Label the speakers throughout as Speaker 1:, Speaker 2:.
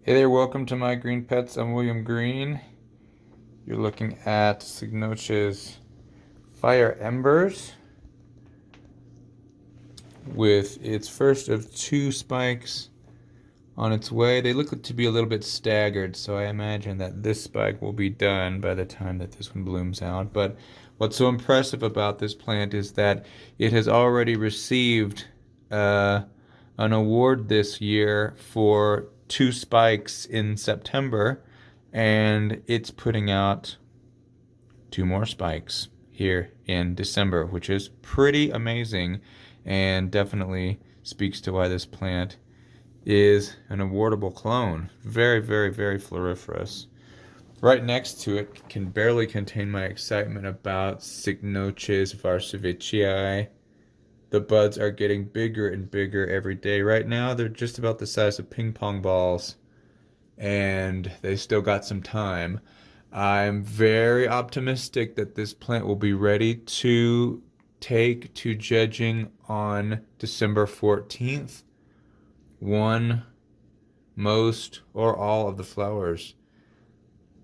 Speaker 1: Hey there, welcome to My Green Pets. I'm William Green. You're looking at Cycnoches Fire Embers with its first of two spikes on its way. They look to be a little bit staggered, so I imagine that this spike will be done by the time that this one blooms out. But what's so impressive about this plant is that it has already received an award this year for two spikes in September, and it's putting out two more spikes here in December, which is pretty amazing and definitely speaks to why this plant is an awardable clone. Very, very, very floriferous. Right next to it can barely contain my excitement about Cycnoches warszewiczii. The buds are getting bigger and bigger every day. Right now, they're just about the size of ping pong balls, and they still got some time. I'm very optimistic that this plant will be ready to take to judging on December 14th. One, most, or all of the flowers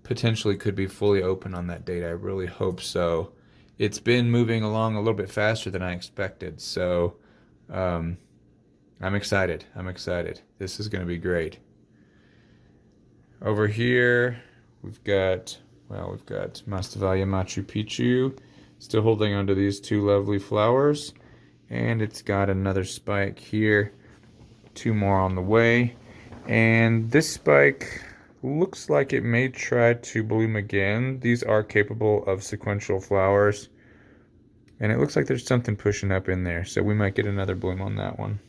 Speaker 1: potentially could be fully open on that date. I really hope so. It's been moving along a little bit faster than I expected, so I'm excited. I'm excited. This is going to be great. Over here, we've got Masdevallia Machu Picchu, still holding onto these two lovely flowers, and it's got another spike here, two more on the way, and this spike looks like it may try to bloom again. These are capable of sequential flowers, and it looks like there's something pushing up in there, so we might get another bloom on that one.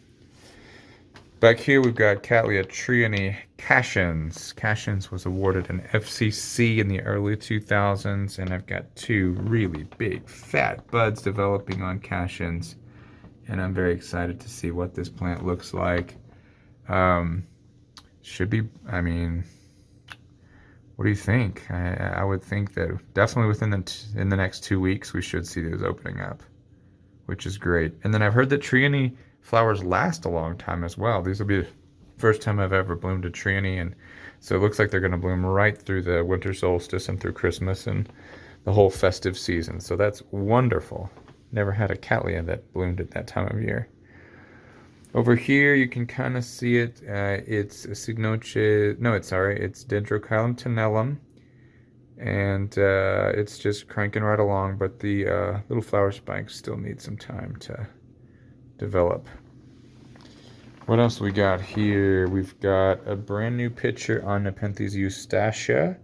Speaker 1: Back here we've got Cattleya trianae Cashens. Cashens was awarded an FCC in the early 2000s, and I've got two really big fat buds developing on Cashens, and I'm very excited to see what this plant looks like. Should be, I mean, what do you think? I would think that definitely in the next 2 weeks we should see those opening up, which is great. And then I've heard that trianae flowers last a long time as well. These will be the first time I've ever bloomed a trianae, and so it looks like they're going to bloom right through the winter solstice and through Christmas and the whole festive season. So that's wonderful. Never had a Cattleya that bloomed at that time of year. Over here, you can kind of see it. It's a Cycnoches. No, it's Dendrochilum tenellum, and it's just cranking right along. But the little flower spikes still need some time to develop. What else we got here? We've got a brand new picture on Nepenthes eustacia,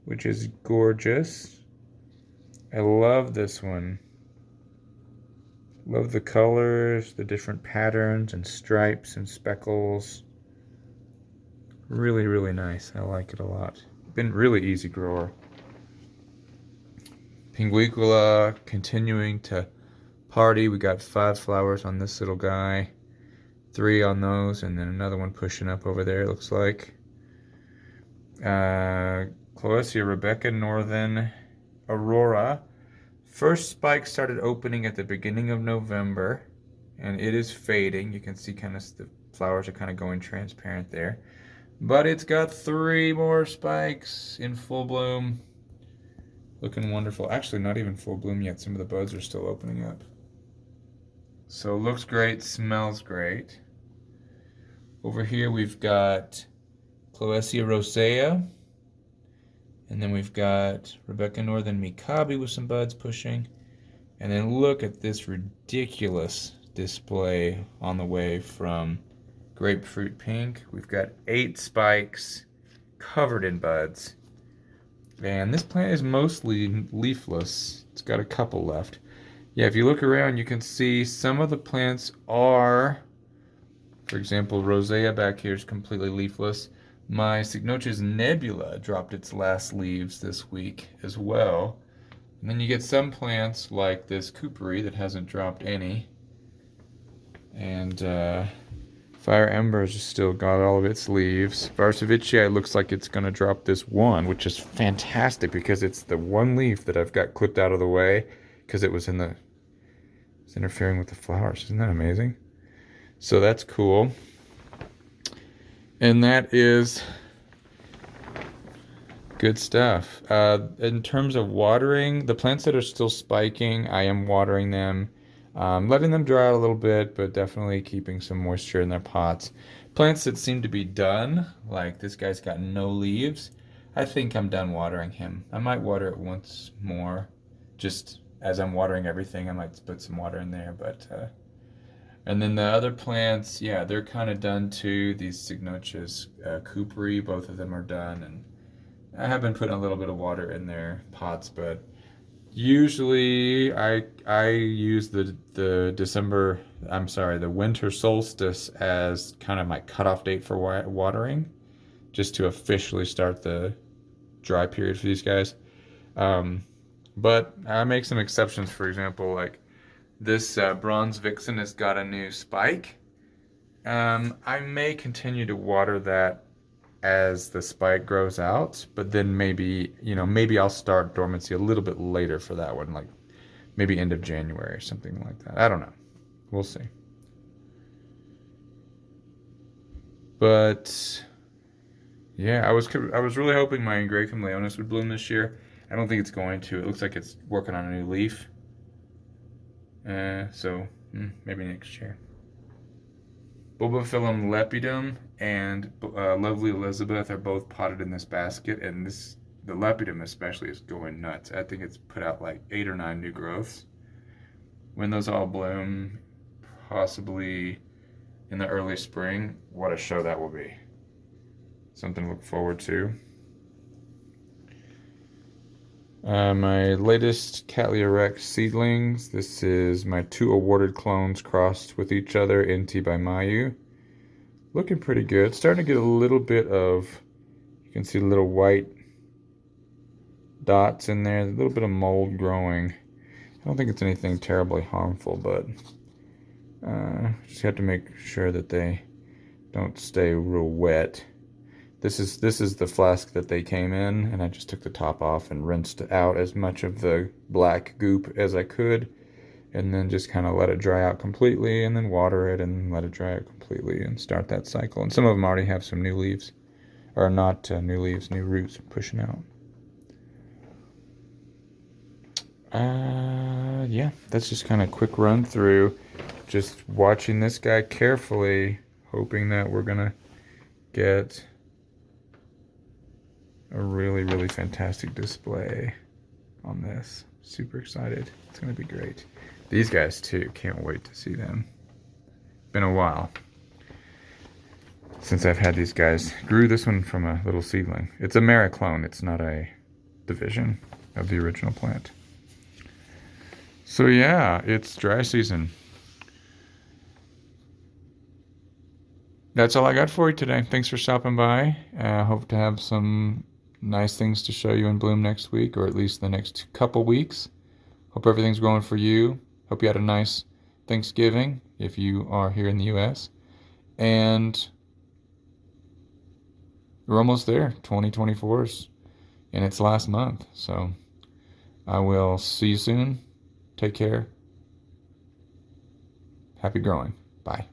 Speaker 1: which is gorgeous. I love this one. Love the colors, the different patterns and stripes and speckles. Really, really nice. I like it a lot. Been really easy grower. Pinguicula continuing to party. We got 5 flowers on this little guy. 3 on those, and then another one pushing up over there, it looks like. Clowesia, Rebecca, Northen, Aurora. First spike started opening at the beginning of November, and it is fading. You can see kind of the flowers are kind of going transparent there. But it's got 3 more spikes in full bloom. Looking wonderful. Actually, not even full bloom yet. Some of the buds are still opening up. So looks great, smells great. Over here we've got Clowesia rosea. And then we've got Rebecca Northen Mikabi with some buds pushing. And then look at this ridiculous display on the way from Grapefruit Pink. We've got 8 spikes covered in buds. And this plant is mostly leafless. It's got a couple left. Yeah, if you look around, you can see some of the plants are, for example, rosea back here is completely leafless. My Cycnoches nebula dropped its last leaves this week as well. And then you get some plants like this Coopery that hasn't dropped any. And Fire Embers has still got all of its leaves. Warszewiczii looks like it's going to drop this one, which is fantastic because it's the one leaf that I've got clipped out of the way because it's interfering with the flowers. Isn't that amazing? So that's cool. And that is good stuff. In terms of watering, the plants that are still spiking, I am watering them, letting them dry out a little bit, but definitely keeping some moisture in their pots. Plants that seem to be done, like this guy's got no leaves, I think I'm done watering him. I might water it once more, just as I'm watering everything. I might put some water in there, but and then the other plants, yeah, they're kind of done too. These Cycnoches, Cooperi, both of them are done, and I have been putting a little bit of water in their pots, but usually I use the winter solstice as kind of my cutoff date for watering, just to officially start the dry period for these guys. But I make some exceptions. For example, like this bronze vixen has got a new spike. I may continue to water that as the spike grows out, but then maybe I'll start dormancy a little bit later for that one, like maybe end of January or something like that. I don't know. We'll see. But yeah, I was really hoping my Grapefruit Leonis would bloom this year. I don't think it's going to. It looks like it's working on a new leaf. So maybe next year. Bulbophyllum lepidum and Lovely Elizabeth are both potted in this basket, and the lepidum especially is going nuts. I think it's put out like 8 or 9 new growths. When those all bloom, possibly in the early spring, what a show that will be. Something to look forward to. My latest Cattleya Rex seedlings. This is my 2 awarded clones crossed with each other, NT by Mayu. Looking pretty good. Starting to get a little bit of, you can see little white dots in there. A little bit of mold growing. I don't think it's anything terribly harmful, but just have to make sure that they don't stay real wet. This is the flask that they came in, and I just took the top off and rinsed out as much of the black goop as I could, and then just kind of let it dry out completely, and then water it and let it dry out completely and start that cycle. And some of them already have some new leaves, or not new leaves, new roots pushing out. Yeah, that's just kind of a quick run through. Just watching this guy carefully, hoping that we're gonna get a really, really fantastic display on this. Super excited. It's going to be great. These guys too, can't wait to see them. Been a while since I've had these guys. Grew this one from a little seedling. It's a Mara clone. It's not a division of the original plant. So yeah, it's dry season. That's all I got for you today. Thanks for stopping by. Hope to have some nice things to show you in bloom next week, or at least the next couple weeks. Hope everything's going for you. Hope you had a nice Thanksgiving if you are here in the US. And we're almost there. 2024 is in its last month. So I will see you soon. Take care. Happy growing. Bye.